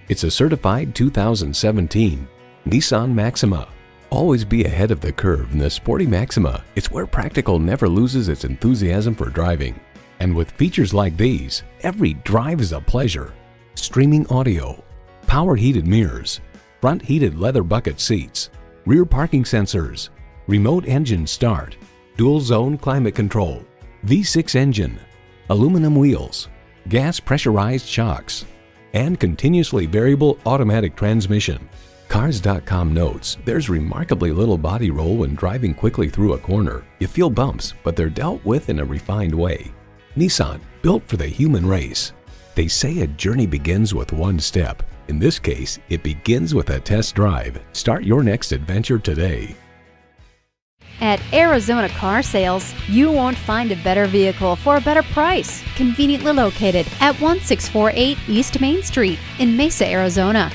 It's a certified 2017 Nissan Maxima. Always be ahead of the curve in the sporty Maxima. It's where practical never loses its enthusiasm for driving. And with features like these, every drive is a pleasure. Streaming audio, power heated mirrors, front heated leather bucket seats, rear parking sensors, remote engine start, dual zone climate control, V6 engine, aluminum wheels, gas pressurized shocks, and continuously variable automatic transmission. Cars.com notes there's remarkably little body roll when driving quickly through a corner. You feel bumps, but they're dealt with in a refined way. Nissan, built for the human race. They say a journey begins with one step. In this case, it begins with a test drive. Start your next adventure today. At Arizona Car Sales, you won't find a better vehicle for a better price. Conveniently located at 1648 East Main Street in Mesa, Arizona.